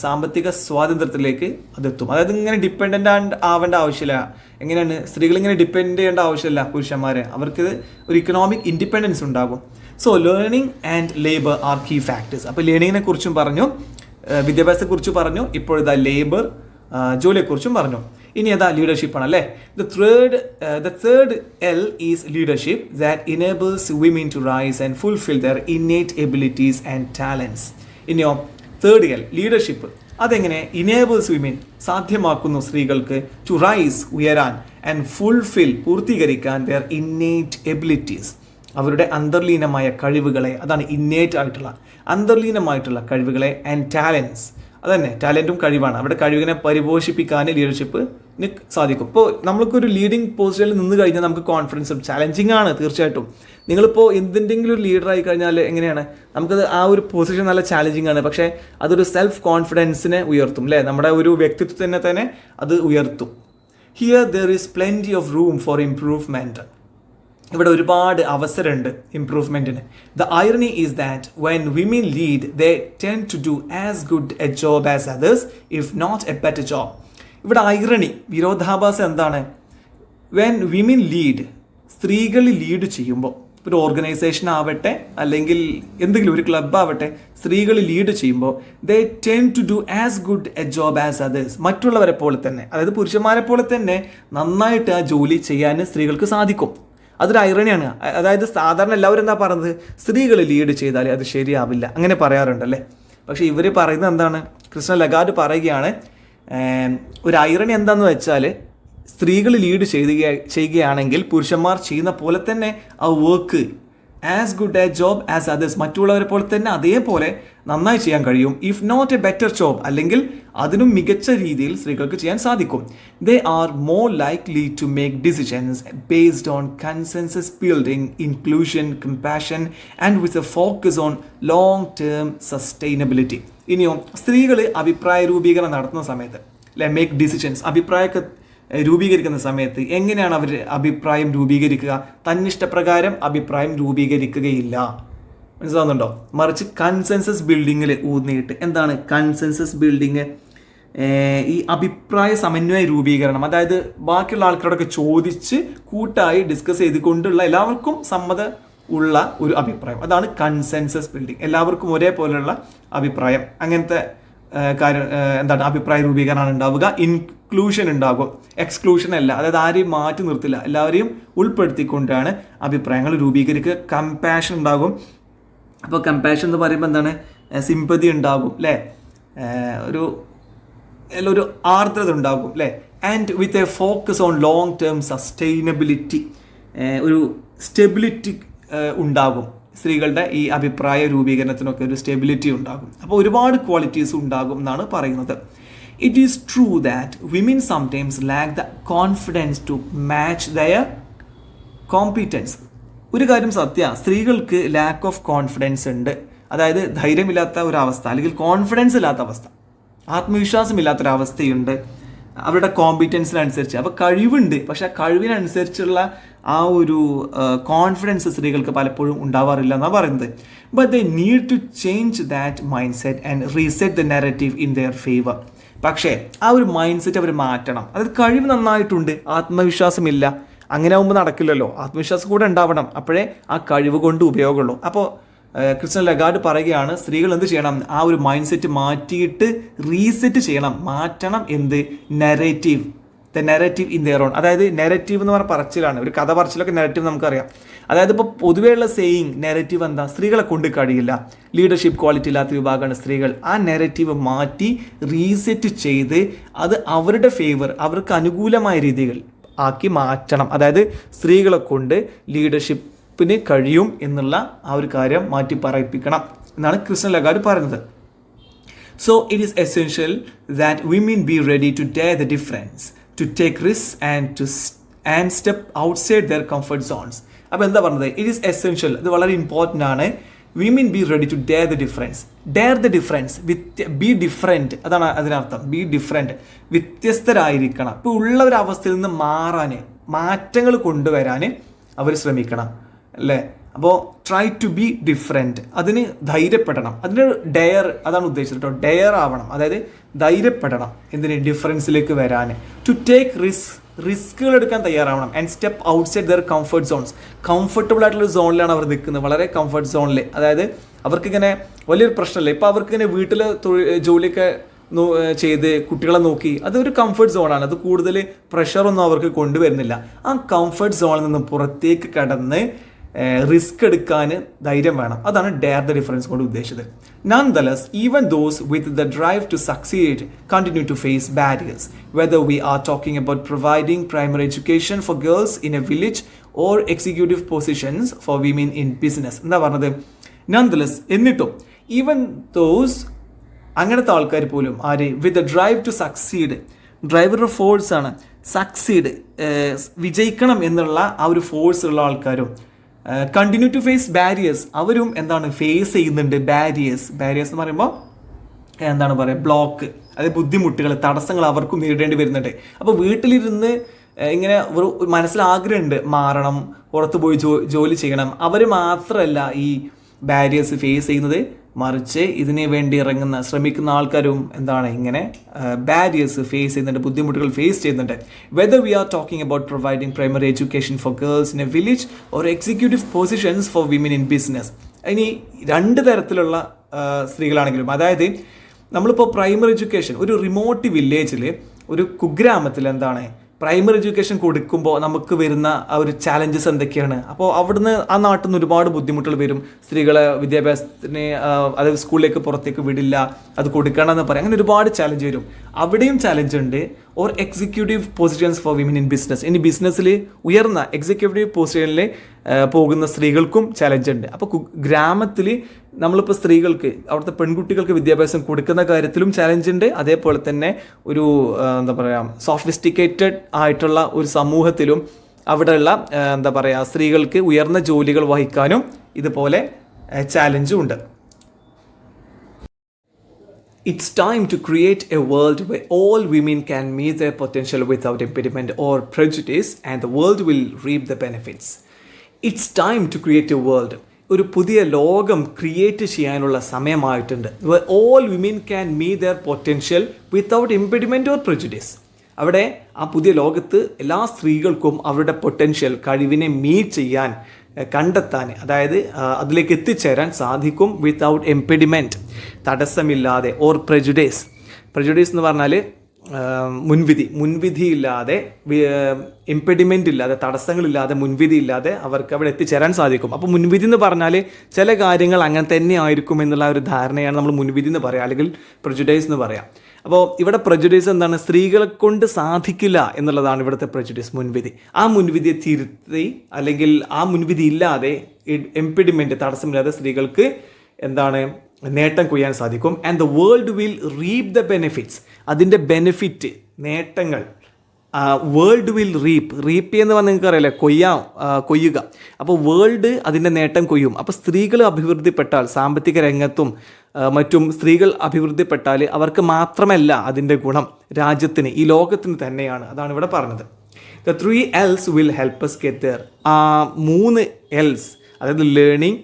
സാമ്പത്തിക സ്വാതന്ത്ര്യത്തിലേക്ക് അതെത്തും. അതായത് ഇങ്ങനെ ഡിപ്പെൻഡൻ്റ് ആവേണ്ട ആവശ്യമില്ല. എങ്ങനെയാണ് സ്ത്രീകൾ ഇങ്ങനെ ഡിപ്പെൻഡ് ചെയ്യേണ്ട ആവശ്യമില്ല പുരുഷന്മാരെ, അവർക്ക് ഒരു ഇക്കണോമിക് ഇൻഡിപെൻഡൻസ് ഉണ്ടാകും. So learning and labour are key factors. അപ്പോൾ ലേണിങ്ങിനെ കുറിച്ചും പറഞ്ഞു, വിദ്യാഭ്യാസത്തെക്കുറിച്ച് പറഞ്ഞു, ഇപ്പോഴിതാ ലേബർ, ജോലിയെക്കുറിച്ചും പറഞ്ഞു. ഇനി ഏതാ, ലീഡർഷിപ്പാണ് അല്ലേ. The third L is leadership that enables women to rise and fulfil their innate abilities and talents. ഇനിയോ തേർഡ് എൽ, ലീഡർഷിപ്പ്. അതെങ്ങനെ? ഇനേബിൾസ് വിമൻ, സാധ്യമാക്കുന്നു സ്ത്രീകൾക്ക്, ടു റൈസ്, ഉയരാൻ, ആൻഡ് ഫുൾഫിൽ, പൂർത്തീകരിക്കാൻ, ദെയർ ഇന്നേറ്റ് എബിലിറ്റീസ്, അവരുടെ അന്തർലീനമായ കഴിവുകളെ. അതാണ് ഇന്നേറ്റ് ആയിട്ടുള്ള, അന്തർലീനമായിട്ടുള്ള കഴിവുകളെ, ആൻഡ് ടാലൻസ്, അതന്നെ ടാലൻറ്റും കഴിവാണ്. അവിടെ കഴിവിനെ പരിപോഷിപ്പിക്കാൻ ലീഡർഷിപ്പിന് സാധിക്കും. ഇപ്പോൾ നമ്മൾക്കൊരു ലീഡിങ് പൊസിഷനിൽ നിന്ന് കഴിഞ്ഞാൽ നമുക്ക് കോൺഫിഡൻസും ചാലഞ്ചിങ് ആണ് തീർച്ചയായിട്ടും. നിങ്ങളിപ്പോൾ എന്തിൻ്റെങ്കിലും ഒരു ലീഡറായി കഴിഞ്ഞാൽ എങ്ങനെയാണ് നമുക്കത് ആ ഒരു പൊസിഷൻ നല്ല ചാലഞ്ചിങ് ആണ്, പക്ഷേ അതൊരു സെൽഫ് കോൺഫിഡൻസിനെ ഉയർത്തും അല്ലേ, നമ്മുടെ ഒരു വ്യക്തിത്വത്തിനെ തന്നെ അത് ഉയർത്തും. Here there is plenty of room for improvement. ഇവിടെ ഒരുപാട് അവസരമുണ്ട് ഇംപ്രൂവ്മെൻറ്റിന്. The irony is that when women lead they tend to do as good a job as others if not a better job. ഇവിടെ ഐറണി, വിരോധാഭാസം എന്താണ്? When women lead, സ്ത്രീകൾ lead ചെയ്യുമ്പോൾ, ഒരു ഓർഗനൈസേഷൻ ആവട്ടെ അല്ലെങ്കിൽ എന്തെങ്കിലും ഒരു ക്ലബ് ആവട്ടെ, സ്ത്രീകൾ ലീഡ് ചെയ്യുമ്പോൾ they tend to do as good a job as others, മറ്റുള്ളവരെ പോലെ തന്നെ, അതായത് പുരുഷന്മാരെ പോലെ തന്നെ നന്നായിട്ട് ആ ജോലി ചെയ്യാൻ സ്ത്രീകൾക്ക് സാധിക്കും. അതൊരു ഐറണിയാണ്. അതായത് സാധാരണ എല്ലാവരും എന്താ പറയുന്നത്, സ്ത്രീകൾ ലീഡ് ചെയ്താൽ അത് ശരിയാവില്ല, അങ്ങനെ പറയാറുണ്ടല്ലേ. പക്ഷേ ഇവർ പറയുന്നത് എന്താണ്? കൃഷ്ണ ലഗാർഡ് പറയുകയാണ്, ഒരു ഐറണി എന്താണെന്ന് വെച്ചാൽ സ്ത്രീകൾ ലീഡ് ചെയ്യുകയാണെങ്കിൽ പുരുഷന്മാർ ചെയ്യുന്ന പോലെ തന്നെ ആ work as good a job as others, മറ്റുള്ളവരെ പോലെ തന്നെ അതേപോലെ നന്നായി ചെയ്യാൻ കഴിയും. If not a better job, അല്ലെങ്കിൽ അതിനും മികച്ച രീതിയിൽ സ്ത്രീകൾക്ക് ചെയ്യാൻ സാധിക്കും. They are more likely to make decisions based on consensus building, inclusion, compassion and with a focus on long term sustainability. ഇനിയോ സ്ത്രീകൾ അഭിപ്രായ രൂപീകരണം നടത്തുന്ന സമയത്ത് അല്ലെ, മേക്ക് ഡിസിഷൻസ്, അഭിപ്രായമൊക്കെ രൂപീകരിക്കുന്ന സമയത്ത് എങ്ങനെയാണ് അവർ അഭിപ്രായം രൂപീകരിക്കുക? തന്നിഷ്ടപ്രകാരം അഭിപ്രായം രൂപീകരിക്കുകയില്ല, മനസ്സിലാവുന്നുണ്ടോ? മറിച്ച് കൺസെൻസസ് ബിൽഡിങ്ങിൽ ഊന്നിയിട്ട്. എന്താണ് കൺസെൻസസ് ബിൽഡിങ്? ഈ അഭിപ്രായ സമന്വയ രൂപീകരണം, അതായത് ബാക്കിയുള്ള ആൾക്കാരോടൊക്കെ ചോദിച്ച് കൂട്ടായി ഡിസ്കസ് ചെയ്തുകൊണ്ടുള്ള എല്ലാവർക്കും സമ്മതം ഉള്ള ഒരു അഭിപ്രായം, അതാണ് കൺസെൻസസ് ബിൽഡിങ്. എല്ലാവർക്കും ഒരേപോലെയുള്ള അഭിപ്രായം, അങ്ങനത്തെ കാര്യം എന്താണ് അഭിപ്രായ രൂപീകരണമാണ് ഉണ്ടാവുക. ഇൻക്ലൂഷൻ ഉണ്ടാകും, എക്സ്ക്ലൂഷൻ അല്ല, അതായത് ആരെയും മാറ്റി നിർത്തില്ല, എല്ലാവരെയും ഉൾപ്പെടുത്തിക്കൊണ്ടാണ് അഭിപ്രായങ്ങൾ രൂപീകരിക്കുക. കമ്പാഷൻ ഉണ്ടാകും. അപ്പോൾ കമ്പാഷൻ എന്ന് പറയുമ്പോൾ എന്താണ്? സിമ്പതി ഉണ്ടാകും അല്ലേ, ഒരു ആർദ്രത ഉണ്ടാകും അല്ലേ. And with a focus on long term sustainability, ഒരു സ്റ്റെബിലിറ്റി ഉണ്ടാകും. സ്ത്രീകളുടെ ഈ അഭിപ്രായ രൂപീകരണത്തിനൊക്കെ ഒരു സ്റ്റെബിലിറ്റി ഉണ്ടാകും. അപ്പോൾ ഒരുപാട് ക്വാളിറ്റീസ് ഉണ്ടാകും എന്നാണ് പറയുന്നത്. It is true that women sometimes lack the confidence to match their competence. ഒരു കാര്യം സ്ത്രീകൾക്ക് ലാക്ക് ഓഫ് കോൺഫിഡൻസ് ഉണ്ട്, അതായത് ധൈര്യമില്ലാത്ത ഒരവസ്ഥ, അല്ലെങ്കിൽ കോൺഫിഡൻസ് ഇല്ലാത്ത അവസ്ഥ, ആത്മവിശ്വാസമില്ലാത്തൊരവസ്ഥയുണ്ട് അവരുടെ കോമ്പീറ്റൻസിനനുസരിച്ച്. അപ്പോൾ കഴിവുണ്ട്, പക്ഷെ ആ കഴിവിനനുസരിച്ചുള്ള ആ ഒരു കോൺഫിഡൻസ് സ്ത്രീകൾക്ക് പലപ്പോഴും ഉണ്ടാവാറില്ല എന്നാണ് പറയുന്നത്. But they need to change that mindset and reset the narrative in their favour. പക്ഷേ ആ ഒരു മൈൻഡ് സെറ്റ് അവർ മാറ്റണം. അതായത് കഴിവ് നന്നായിട്ടുണ്ട്, ആത്മവിശ്വാസമില്ല, അങ്ങനെ ആകുമ്പോൾ നടക്കില്ലല്ലോ. ആത്മവിശ്വാസം കൂടെ ഉണ്ടാവണം, അപ്പോഴേ ആ കഴിവ് കൊണ്ട് ഉപയോഗമുള്ളൂ. അപ്പോൾ കൃഷ്ണ ലഗാർഡ് പറയുകയാണ്, സ്ത്രീകൾ എന്ത് ചെയ്യണം? ആ ഒരു മൈൻഡ് സെറ്റ് മാറ്റിയിട്ട് റീസെറ്റ് ചെയ്യണം, മാറ്റണം. എന്ത്? Narrative, the narrative in their own. അതായത് നെറേറ്റീവ് എന്ന് പറഞ്ഞ പറച്ചിലാണ്, ഒരു കഥ പറച്ചിലൊക്കെ നെറേറ്റീവ് നമുക്കറിയാം. അതായത് ഇപ്പോൾ പൊതുവെയുള്ള സെയിങ് നെറേറ്റീവ് എന്താ? സ്ത്രീകളെ കൊണ്ട് കഴിയില്ല, ലീഡർഷിപ്പ് ക്വാളിറ്റി ഇല്ലാത്ത വിഭാഗമാണ് സ്ത്രീകൾ. ആ നെറേറ്റീവ് മാറ്റി റീസെറ്റ് ചെയ്ത് അത് അവരുടെ ഫേവർ, അവർക്ക് അനുകൂലമായ രീതികൾ ആക്കി മാറ്റണം. അതായത് സ്ത്രീകളെ കൊണ്ട് ലീഡർഷിപ്പിന് കഴിയും എന്നുള്ള ആ ഒരു കാര്യം മാറ്റി പറയിപ്പിക്കണം എന്നാണ് കൃഷ്ണ ലഗാർഡ് പറയുന്നത്. So it is essential that women be ready to dare the difference, to take risks and step outside their comfort zones. അപ്പോൾ എന്താ പറഞ്ഞത്? ഇറ്റ് ഈസ് എസെൻഷ്യൽ, ഇത് വളരെ ഇമ്പോർട്ടൻ്റ് ആണ്. Women be ready to dare the difference. Dare the difference, be different, അതാണ് അതിനർത്ഥം. Be different, വ്യത്യസ്തരായിരിക്കണം. ഇപ്പോൾ ഉള്ള ഒരു അവസ്ഥയിൽ നിന്ന് മാറാൻ, മാറ്റങ്ങൾ കൊണ്ടുവരാൻ അവർ ശ്രമിക്കണം അല്ലേ. അപ്പോൾ ട്രൈ ടു ബി ഡിഫറെൻറ്റ്, അതിന് ധൈര്യപ്പെടണം. അതിന് ഡെയർ, അതാണ് ഉദ്ദേശിച്ചത് കേട്ടോ, ഡെയർ ആവണം, അതായത് ധൈര്യപ്പെടണം. എന്തിന്? ഡിഫറൻസിലേക്ക് വരാൻ. ടു ടേക്ക് റിസ്കുകൾ എടുക്കാൻ തയ്യാറാവണം. And step outside their comfort zones. Comfortable ആയിട്ടുള്ള സോണിലാണ് അവർ നിൽക്കുന്നത്, വളരെ കംഫർട്ട് സോണിൽ. അതായത് അവർക്കിങ്ങനെ വലിയൊരു പ്രശ്നമില്ല. ഇപ്പോൾ അവർക്കിങ്ങനെ വീട്ടിൽ ജോലിയൊക്കെ ചെയ്ത് കുട്ടികളെ നോക്കി, അതൊരു കംഫർട്ട് സോണാണ്. അത് കൂടുതൽ പ്രഷറൊന്നും അവർക്ക് കൊണ്ടുവരുന്നില്ല. ആ കംഫർട്ട് സോണിൽ നിന്ന് പുറത്തേക്ക് കടന്ന് റിസ്ക് എടുക്കാൻ ധൈര്യം വേണം. അതാണ് ഡെയർ ദ ഡിഫറൻസ് കൊണ്ട് ഉദ്ദേശിച്ചത്. Nonetheless, even those with the drive to succeed continue to face barriers, whether we are talking about providing primary education for girls in a village or executive positions for women in business. എന്താ പറഞ്ഞത്? Nonetheless, എന്നിട്ടും, even those അങ്ങനത്തെ ആൾക്കാർ പോലും ആര് വിത്ത് drive to succeed, ഡ്രൈവറുടെ ഫോഴ്സാണ് succeed, വിജയിക്കണം എന്നുള്ള ആ ഒരു ഫോഴ്സ് ഉള്ള ആൾക്കാരും കണ്ടിന്യൂ ടു ഫേസ് ബാരിയേഴ്സ്, അവരും എന്താണ് ഫേസ് ചെയ്യുന്നുണ്ട് ബാരിയേഴ്സ് എന്ന് പറയുമ്പോൾ എന്താണ് പറയുക ബ്ലോക്ക്, അതായത് ബുദ്ധിമുട്ടുകൾ, തടസ്സങ്ങൾ അവർക്കും നേരിടേണ്ടി വരുന്നുണ്ട്. അപ്പോൾ വീട്ടിലിരുന്ന് ഇങ്ങനെ ഒരു മനസ്സിൽ ആഗ്രഹമുണ്ട് മാറണം, പുറത്ത് പോയി ജോലി ചെയ്യണം, അവർ മാത്രമല്ല ഈ ബാരിയേഴ്സ് ഫേസ് ചെയ്യുന്നത്, മറിച്ച് ഇതിനു വേണ്ടി ശ്രമിക്കുന്ന ആൾക്കാരും എന്താണ് ഇങ്ങനെ ബാരിയേഴ്സ് ഫേസ് ചെയ്യുന്നുണ്ട്, ബുദ്ധിമുട്ടുകൾ ഫേസ് ചെയ്യുന്നുണ്ട്. Whether V are talking about providing primary education for girls in A village or executive positions for women in business. ഇനി രണ്ട് തരത്തിലുള്ള സ്ത്രീകളാണെങ്കിലും, അതായത് നമ്മളിപ്പോൾ പ്രൈമറി എഡ്യൂക്കേഷൻ ഒരു റിമോട്ട് വില്ലേജിൽ, ഒരു കുഗ്രാമത്തിൽ എന്താണ് പ്രൈമറി എഡ്യൂക്കേഷൻ കൊടുക്കുമ്പോൾ നമുക്ക് വരുന്ന ആ ഒരു ചാലഞ്ചസ് എന്തൊക്കെയാണ്? അപ്പോൾ അവിടുന്ന് ആ നാട്ടിൽ നിന്ന് ഒരുപാട് ബുദ്ധിമുട്ടുകൾ വരും. സ്ത്രീകളെ വിദ്യാഭ്യാസത്തിന് അതായത് സ്കൂളിലേക്ക് പുറത്തേക്ക് വിടില്ല, അത് കൊടുക്കണമെന്ന് പറയും, അങ്ങനെ ഒരുപാട് ചാലഞ്ച് വരും. അവിടെയും ചാലഞ്ച് ഉണ്ട്. Or executive positions for women in business, ഇനി ബിസിനസ്സിൽ ഉയർന്ന എക്സിക്യൂട്ടീവ് പൊസിഷനിൽ പോകുന്ന സ്ത്രീകൾക്കും ചലഞ്ച് ഉണ്ട്. അപ്പോൾ ഗ്രാമത്തിൽ നമ്മളിപ്പോൾ സ്ത്രീകൾക്ക്, അവിടുത്തെ പെൺകുട്ടികൾക്ക് വിദ്യാഭ്യാസം കൊടുക്കുന്ന കാര്യത്തിലും ചലഞ്ച് ഉണ്ട്. അതേപോലെ തന്നെ ഒരു എന്താ പറയുക സോഫിസ്റ്റിക്കേറ്റഡ് ആയിട്ടുള്ള ഒരു സമൂഹത്തിലും അവിടെയുള്ള എന്താ പറയുക സ്ത്രീകൾക്ക് ഉയർന്ന ജോലികൾ വഹിക്കാനും ഇതുപോലെ ചാലഞ്ചും ഉണ്ട്. It's time to create a world where all women can meet their potential without impediment or prejudice, and the world will reap the benefits. It's time to create a world. ഒരു പുതിയ ലോകം ക്രിയേറ്റ് ചെയ്യാനുള്ള സമയമായിട്ടുണ്ട്. Where all women can meet their potential without impediment or prejudice. അവിടെ ആ പുതിയ ലോകത്ത് എല്ലാ സ്ത്രീകൾക്കും അവരുടെ പൊട്ടൻഷ്യൽ, കഴിവിനെ മീറ്റ് ചെയ്യാൻ, കണ്ടെത്താൻ, അതായത് അതിലേക്ക് എത്തിച്ചേരാൻ സാധിക്കും വിത്തൗട്ട് എംപെഡിമെൻറ്റ്, തടസ്സമില്ലാതെ, ഓർ പ്രജുഡീസ് എന്ന് പറഞ്ഞാൽ മുൻവിധിയില്ലാതെ, ഇംപെഡിമെൻ്റ് ഇല്ലാതെ, തടസ്സങ്ങളില്ലാതെ, മുൻവിധിയില്ലാതെ അവർക്ക് അവിടെ എത്തിച്ചേരാൻ സാധിക്കും. അപ്പോൾ മുൻവിധി എന്ന് പറഞ്ഞാൽ ചില കാര്യങ്ങൾ അങ്ങനെ തന്നെ ആയിരിക്കും എന്നുള്ള ഒരു ധാരണയാണ് നമ്മൾ മുൻവിധി എന്ന് പറയാം, അല്ലെങ്കിൽ പ്രജുഡൈസ് എന്ന് പറയാം. അപ്പോൾ ഇവിടെ പ്രജുഡൈസ് എന്താണ്? സ്ത്രീകളെ കൊണ്ട് സാധിക്കില്ല എന്നുള്ളതാണ് ഇവിടുത്തെ പ്രജുഡൈസ്, മുൻവിധി. ആ മുൻവിധിയെ തിരുത്തി, അല്ലെങ്കിൽ ആ മുൻവിധി ഇല്ലാതെ, എംപെഡിമെൻറ്റ്, തടസ്സമില്ലാതെ സ്ത്രീകൾക്ക് എന്താണ് നേട്ടം കൊയ്യാൻ സാധിക്കും. And the world will റീപ്പ് the benefits, അതിൻ്റെ ബെനിഫിറ്റ്, നേട്ടങ്ങൾ വേൾഡ് വിൽ റീപ്പ് എന്ന് പറഞ്ഞാൽ നിങ്ങൾക്ക് അറിയില്ലേ, കൊയ്യുക. അപ്പോൾ വേൾഡ് അതിൻ്റെ നേട്ടം കൊയ്യും. അപ്പോൾ സ്ത്രീകൾ അഭിവൃദ്ധിപ്പെട്ടാൽ, സാമ്പത്തിക രംഗത്തും മറ്റും സ്ത്രീകൾ അഭിവൃദ്ധിപ്പെട്ടാൽ അവർക്ക് മാത്രമല്ല അതിൻ്റെ ഗുണം രാജ്യത്തിന്, ഈ ലോകത്തിന് തന്നെയാണ്. അതാണ് ഇവിടെ പറഞ്ഞത്. The 3 L's will help us get there. ആ 3 L's, അതായത് ലേണിംഗ്,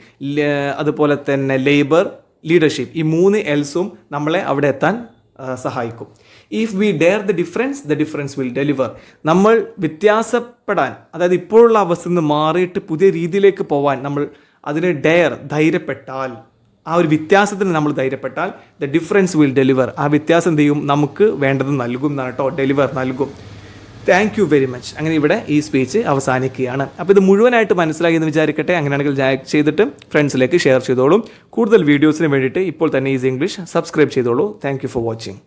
അതുപോലെ തന്നെ ലേബർ, ലീഡർഷിപ്പ്, ഈ 3 L'സും നമ്മളെ അവിടെ എത്താൻ സഹായിക്കും. If we dare the difference will deliver. നമ്മൾ വ്യത്യാസപ്പെടാൻ, അതായത് ഇപ്പോഴുള്ള അവസ്ഥയിൽ നിന്ന് മാറിയിട്ട് പുതിയ രീതിയിലേക്ക് പോകാൻ നമ്മൾ അതിന് ധൈര്യപ്പെട്ടാൽ, ആ ഒരു വ്യത്യാസത്തിന് നമ്മൾ ധൈര്യപ്പെട്ടാൽ, ദ ഡിഫറൻസ് വിൽ ഡെലിവർ, ആ വ്യത്യാസം എന്ത് ചെയ്യും? നമുക്ക് വേണ്ടത് നൽകും എന്നാണ് കേട്ടോ, ഡെലിവർ, നൽകും. Thank you very much. അങ്ങനെ ഇവിടെ ഈ സ്പീച്ച് അവസാനിക്കുകയാണ്. അപ്പോൾ ഇത് മുഴുവനായിട്ട് മനസ്സിലാക്കി എന്ന് വിചാരിക്കട്ടെ. അങ്ങനെയാണെങ്കിൽ ലൈക്ക് ചെയ്തിട്ട് ഫ്രണ്ട്സിലേക്ക് ഷെയർ ചെയ്തോളൂ. കൂടുതൽ വീഡിയോസിന് വേണ്ടിയിട്ട് ഇപ്പോൾ തന്നെ ഈസി ഇംഗ്ലീഷ് സബ്സ്ക്രൈബ് ചെയ്തോളൂ. Thank you for watching.